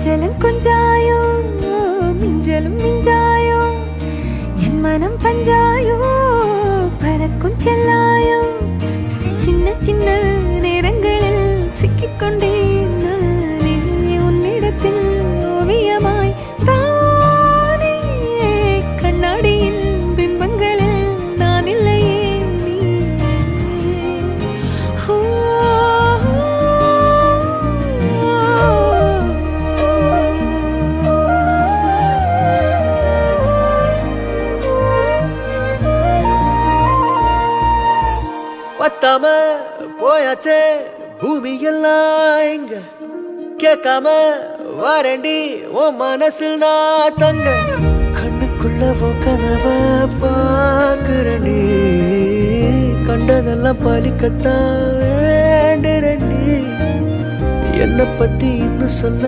கொஞ்சலும் கொஞ்சாயோ மிஞ்சலும் மிஞ்சாயோ என் மனம் பஞ்சாயோ பறக்கும் செல்லாயோ சின்ன சின்ன நேரங்களில் சிக்கிக்கொண்டேன் நானே உன்னிடத்தில் ஓவியமாய் தானே கண்ணாடியின் பிம்பங்களில் நான் இல்லையே நீ பத்தாம போயாச்சே பூமி எல்லாம் இங்க கேட்காம வாரண்டி உன் மனசில் நான் தங்க கண்ணுக்குள்ள உன் கனவ பாக்குறண்டி கண்டதெல்லாம் பலிக்கத்தான் வேண்டுறண்டி என்னை பத்தி இன்னும் சொல்ல